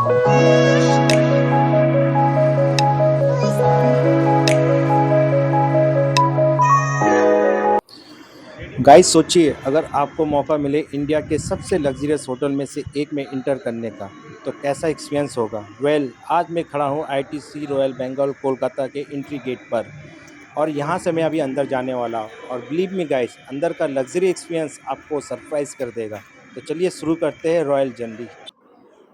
Guys सोचिए, अगर आपको मौका मिले इंडिया के सबसे लग्जरियस होटल में से एक में इंटर करने का, तो कैसा एक्सपीरियंस होगा। आज मैं खड़ा हूँ आईटीसी रॉयल बंगाल कोलकाता के एंट्री गेट पर, और यहाँ से मैं अभी अंदर जाने वाला हूँ। और बिलीव मी गाइस, अंदर का लग्जरी एक्सपीरियंस आपको सरप्राइज कर देगा। तो चलिए शुरू करते हैं रॉयल जर्नी।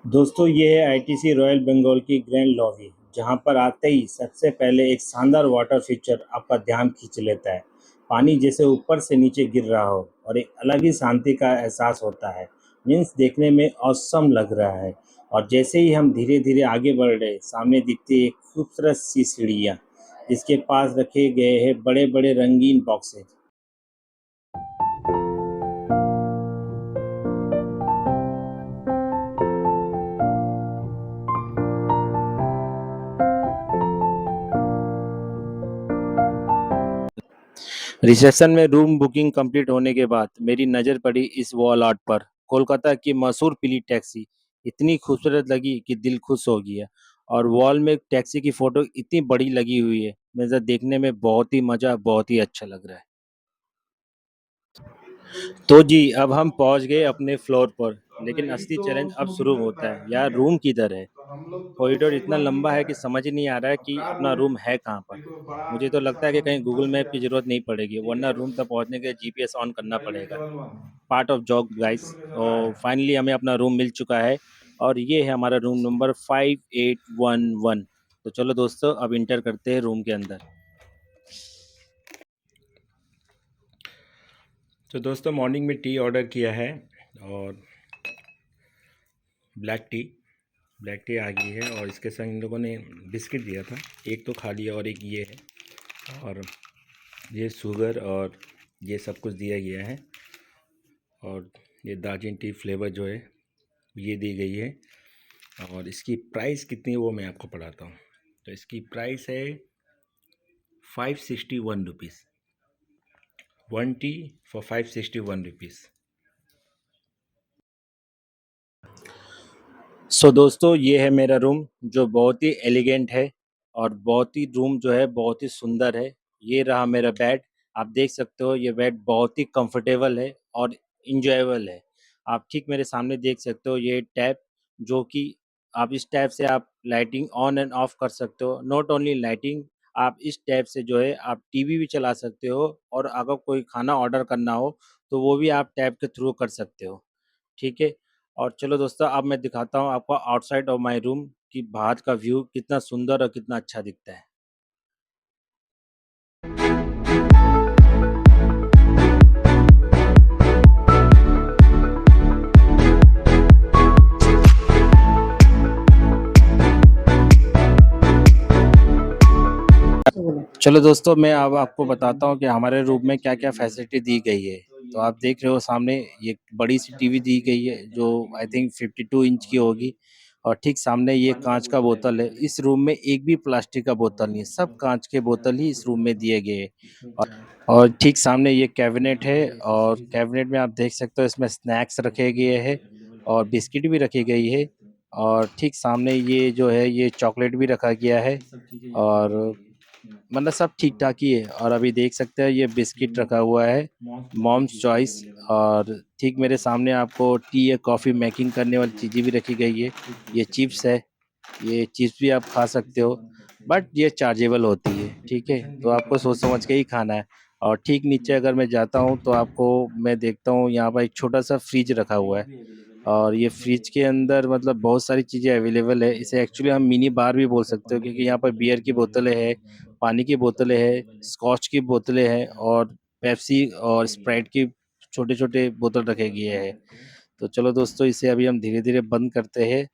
दोस्तों, ये है आईटीसी रॉयल बंगाल की ग्रैंड लॉबी, जहां पर आते ही सबसे पहले एक शानदार वाटर फीचर आपका ध्यान खींच लेता है। पानी जैसे ऊपर से नीचे गिर रहा हो और एक अलग ही शांति का एहसास होता है। मीन्स देखने में औसम लग रहा है। और जैसे ही हम धीरे धीरे आगे बढ़ रहे, सामने दिखती एक खूबसूरत सी सीढ़ियाँ, जिसके पास रखे गए हैं बड़े बड़े रंगीन बॉक्सेज। रिसेप्शन में रूम बुकिंग कंप्लीट होने के बाद मेरी नज़र पड़ी इस वॉल आर्ट पर। कोलकाता की मशहूर पीली टैक्सी इतनी खूबसूरत लगी कि दिल खुश हो गया। और वॉल में टैक्सी की फोटो इतनी बड़ी लगी हुई है, मुझे देखने में बहुत ही मज़ा, बहुत ही अच्छा लग रहा है। तो जी, अब हम पहुंच गए अपने फ्लोर पर, लेकिन रेडी असली तो चैलेंज अब शुरू की शुरू तरफ होता बैठ है। ठीक यार, है। रूम किधर है? तो हम लोग तो कॉरिडोर एक इतना बार लंबा है मिलते कि हैं। समझ ही नहीं आ रहा है अब कि कार अपना में रूम है कहाँ पर। देखो बड़ा मुझे तो लगता है सा कि हम कहीं गूगल फंस मैप गया। की जरूरत नहीं पड़ेगी, ठीक वरना है। रूम तक पहुंचने के लिए जीपीएस ऑन करना हाईवे पड़ेगा। Level 1 part of job guys. Episode कैसा रहा और है? फाइनली हमें अपना रूम मिल चुका है, और ये है हमारा रूम नंबर 5811। तो चलो दोस्तों, अब इंटर करते हैं रूम के अंदर। तो दोस्तों, मॉर्निंग में टी ऑर्डर किया है, और ब्लैक टी ब्लैक टी आ गई है। और इसके संग इन लोगों ने बिस्किट दिया था, एक तो खा लिया और एक ये है। और ये शुगर और ये सब कुछ दिया गया है। और ये दार्जिलिंग टी फ्लेवर जो है ये दी गई है। और इसकी प्राइस कितनी है वो मैं आपको बताता हूँ। तो इसकी प्राइस है 561 रुपीज़। 1 T for 561 rupees. दोस्तों, ये है मेरा रूम, जो बहुत ही एलिगेंट है, और बहुत ही रूम जो है बहुत ही सुंदर है। ये रहा मेरा बेड। आप देख सकते हो, ये बेड बहुत ही कंफर्टेबल है और इंजॉयबल है। आप ठीक मेरे सामने देख सकते हो ये टैप, जो कि आप इस टैप से आप लाइटिंग ऑन एंड ऑफ कर सकते हो। नॉट ओनली लाइटिंग, आप इस टैप से जो है आप टीवी भी चला सकते हो, और अगर कोई खाना ऑर्डर करना हो तो वो भी आप टैप के थ्रू कर सकते हो। ठीक है। और चलो दोस्तों, अब मैं दिखाता हूँ आपको आउटसाइड ऑफ माय रूम कि बाहर का व्यू कितना सुंदर और कितना अच्छा दिखता है। चलो दोस्तों, मैं अब आपको बताता हूँ कि हमारे रूम में क्या क्या फैसिलिटी दी गई है। तो आप देख रहे हो सामने, ये बड़ी सी टीवी दी गई है, जो आई थिंक 52 इंच की होगी। और ठीक सामने ये कांच का बोतल है। इस रूम में एक भी प्लास्टिक का बोतल नहीं है, सब कांच के बोतल ही इस रूम में दिए गए हैं। और ठीक सामने ये कैबिनेट है, और कैबिनेट में आप देख सकते हो इसमें स्नैक्स रखे गए हैं, और बिस्किट भी रखी गई है। और ठीक सामने ये जो है ये चॉकलेट भी रखा गया है। और मतलब सब ठीक ठाक ही है। और अभी देख सकते हैं ये बिस्किट रखा हुआ है, मॉम्स चॉइस। और ठीक मेरे सामने आपको टी या कॉफ़ी मेकिंग करने वाली चीज़ें भी रखी गई है। ये चिप्स है, ये चिप्स भी आप खा सकते हो, बट ये चार्जेबल होती है। ठीक है, तो आपको सोच समझ के ही खाना है। और ठीक नीचे अगर मैं जाता हूँ तो आपको मैं देखता हूँ यहाँ पर एक छोटा सा फ्रिज रखा हुआ है। और ये फ्रिज के अंदर मतलब बहुत सारी चीज़ें अवेलेबल है। इसे एक्चुअली हम मिनी बार भी बोल सकते हो, क्योंकि यहाँ पर बियर की बोतलें हैं, पानी की बोतलें हैं, स्कॉच की बोतलें हैं, और पेप्सी और स्प्राइट की छोटे-छोटे बोतल रखे गए हैं। तो चलो दोस्तों, इसे अभी हम धीरे-धीरे बंद करते हैं।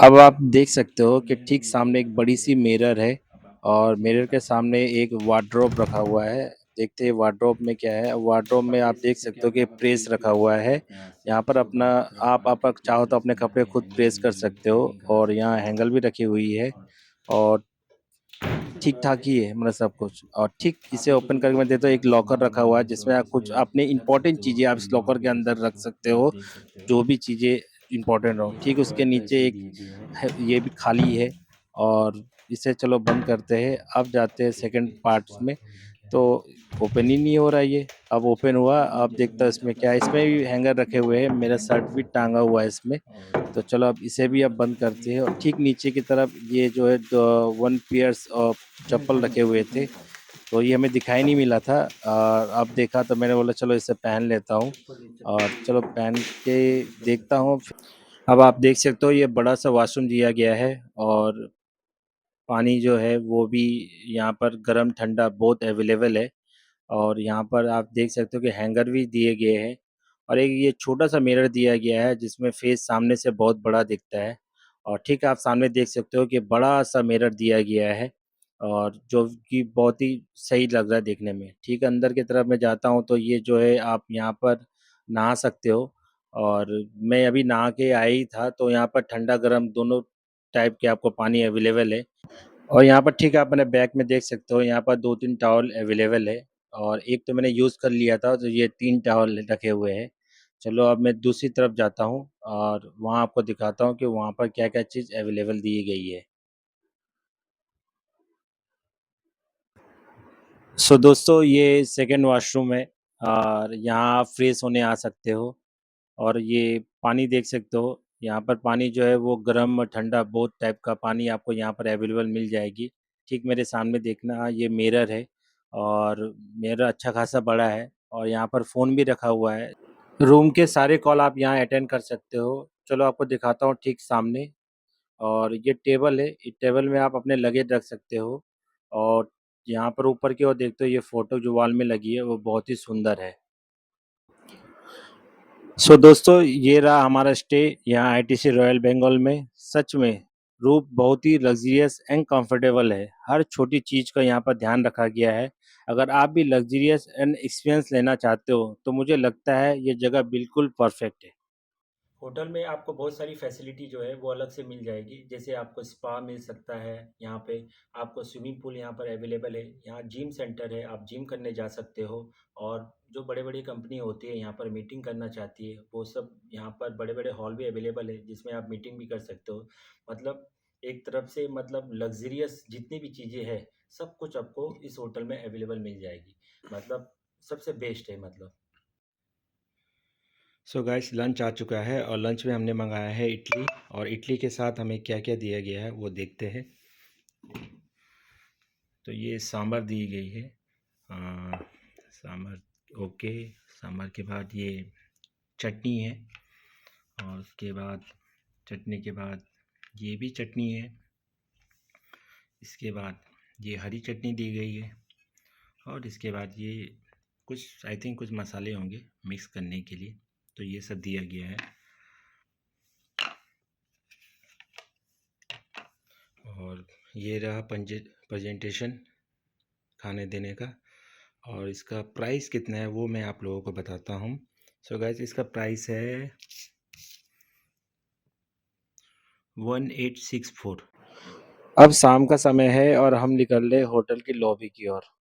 अब आप देख सकते हो कि ठीक सामने एक बड़ी सी मिरर है, और मिरर के सामने एक वार्डरोब रखा हुआ है। देखते हैं वार्डरोब में क्या है। वार्डरोब में आप देख सकते हो कि प्रेस रखा हुआ है। यहाँ पर अपना आप चाहो तो अपने कपड़े खुद प्रेस कर सकते हो। और यहाँ हैंगर भी रखी हुई है। और ठीक ठाक ही है मतलब सब कुछ। और ठीक इसे ओपन करके मैं देता हूँ, एक लॉकर रखा हुआ है जिसमें आप कुछ अपने इंपॉर्टेंट चीज़ें आप इस लॉकर के अंदर रख सकते हो। जो भी चीज़ें इम्पोर्टेंट हो। ठीक उसके तो नीचे ऐसे एक दिए गए हैं। है, ये भी खाली है और इसे चलो बंद करते हैं। अब जाते हैं सेकंड पार्ट्स में। तो ओपन ही नहीं हो रहा ये। अब ओपन हुआ, अब देखता हूँ इसमें क्या है। इसमें भी हैंगर रखे हुए हैं, मेरा शर्ट भी टांगा हुआ है इसमें। तो और चलो अब इसे भी अब बंद करते हैं। और ठीक नीचे की तरफ ये जो है वन पेयर्स चप्पल रखे हुए थे, तो ये हमें दिखाई नहीं मिला था। और अब देखा तो मैंने बोला चलो इसे पहन लेता हूँ। और चलो पहन के देखता हूँ। अब आप देख सकते हो ये बड़ा सा वॉशरूम दिया गया है, और पानी जो है वो भी यहाँ पर गर्म ठंडा बहुत अवेलेबल है। और यहाँ पर आप देख सकते हो कि हैंगर भी दिए गए हैं, और एक ये छोटा सा मिरर दिया गया है जिसमें फेस सामने से बहुत बड़ा दिखता है। और ठीक आप सामने देख सकते हो कि बड़ा सा मिरर दिया गया है, और जो कि बहुत ही सही लग रहा है देखने में। ठीक अंदर की तरफ मैं जाता हूँ तो ये जो है आप यहाँ पर नहा सकते हो। और मैं अभी नहा के आया ही था, तो यहाँ पर ठंडा गर्म दोनों टाइप के आपको पानी अवेलेबल है। और यहाँ पर ठीक है आप अपने बैग में देख सकते हो, यहाँ पर 2-3 टॉवल अवेलेबल है। और एक तो मैंने यूज़ कर लिया था, तो ये 3 टॉवल रखे हुए हैं। चलो अब मैं दूसरी तरफ जाता हूँ और वहाँ आपको दिखाता हूँ कि वहाँ पर क्या-क्या चीज़ अवेलेबल दी गई है। सो दोस्तों ये सेकंड वॉशरूम है, और यहाँ आप फ्रेश होने आ सकते हो। और ये पानी देख सकते हो, यहाँ पर पानी जो है वो गर्म ठंडा बहुत टाइप का पानी आपको यहाँ पर अवेलेबल मिल जाएगी। ठीक मेरे सामने देखना ये मिरर है, और मिरर अच्छा खासा बड़ा है, और यहाँ पर फ़ोन भी रखा हुआ है। रूम के सारे कॉल आप यहाँ अटेंड कर सकते हो। चलो आपको दिखाता हूँ ठीक सामने। और ये टेबल है, इस टेबल में आप अपने लगेज रख सकते हो। और यहाँ पर ऊपर की ओर देखते हो ये फ़ोटो जो वॉल में लगी है वो बहुत ही सुंदर है। सो दोस्तों ये रहा हमारा स्टे यहाँ आईटीसी रॉयल बंगाल में। सच में रूम बहुत ही लग्जरियस एंड कंफर्टेबल है। हर छोटी चीज़ का यहाँ पर ध्यान रखा गया है। अगर आप भी लग्जरियस एंड एक्सपीरियंस लेना चाहते हो तो मुझे लगता है ये जगह बिल्कुल परफेक्ट है। होटल में आपको बहुत सारी फैसिलिटी जो है वो अलग से मिल जाएगी। जैसे आपको स्पा मिल सकता है यहाँ पे, आपको स्विमिंग पूल यहाँ पर अवेलेबल है, यहाँ जिम सेंटर है, आप जिम करने जा सकते हो। और जो बड़े बड़ी कंपनी होती है यहाँ पर मीटिंग करना चाहती है वो सब यहाँ पर बड़े बड़े हॉल भी अवेलेबल है जिसमें आप मीटिंग भी कर सकते हो। मतलब एक तरफ से मतलब लग्जरियस जितनी भी चीज़ें हैं सब कुछ आपको इस होटल में अवेलेबल मिल जाएगी। मतलब सबसे बेस्ट है मतलब। सो गाइस लंच आ चुका है, और लंच में हमने मंगाया है इडली। और इडली के साथ हमें क्या क्या दिया गया है वो देखते हैं। तो ये सांभर दी गई है। सांभर ओके। सांभर के बाद ये चटनी है, और उसके बाद चटनी के बाद ये भी चटनी है। इसके बाद ये हरी चटनी दी गई है, और इसके बाद ये कुछ आई थिंक कुछ मसाले होंगे मिक्स करने के लिए। तो ये सब दिया गया है। और ये रहा प्रेजेंटेशन खाने देने का। और इसका प्राइस कितना है वो मैं आप लोगों को बताता हूँ। सो गाइस इसका प्राइस है 1864। अब शाम का समय है और हम निकल रहे होटल की लॉबी की ओर।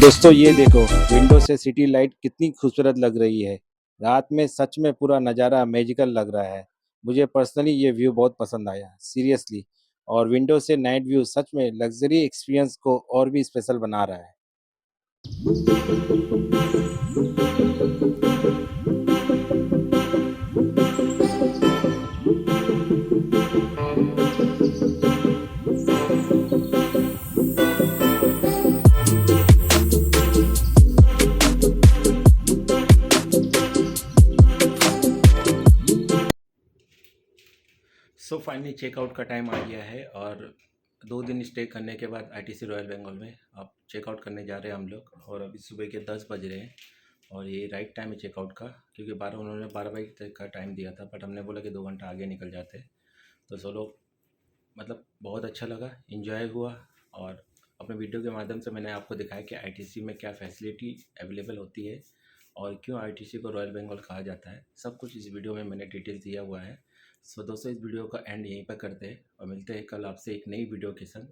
दोस्तों ये देखो विंडो से सिटी लाइट कितनी खूबसूरत लग रही है। रात में सच में पूरा नज़ारा मैजिकल लग रहा है। मुझे पर्सनली ये व्यू बहुत पसंद आया सीरियसली। और विंडो से नाइट व्यू सच में लग्जरी एक्सपीरियंस को और भी स्पेशल बना रहा है। सो फाइनली चेकआउट का टाइम आ गया है और 2 दिन स्टे करने के बाद आईटीसी रॉयल बंगाल में अब चेकआउट करने जा रहे हैं हम लोग। और अभी सुबह के 10 बज रहे हैं और ये राइट टाइम है चेकआउट का, क्योंकि उन्होंने 12 बजे तक का टाइम दिया था, बट हमने बोला कि 2 घंटा आगे निकल जाते। तो सोलो मतलब बहुत अच्छा लगा, इन्जॉय हुआ। और अपने वीडियो के माध्यम से मैंने आपको दिखाया कि आईटीसी में क्या फैसिलिटी अवेलेबल होती है और क्यों आईटीसी को रॉयल बंगाल कहा जाता है। सब कुछ इस वीडियो में मैंने डिटेल्स दिया हुआ है। सो दोस्तों, इस वीडियो का एंड यहीं पर करते हैं और मिलते हैं कल आपसे एक नई वीडियो के संग।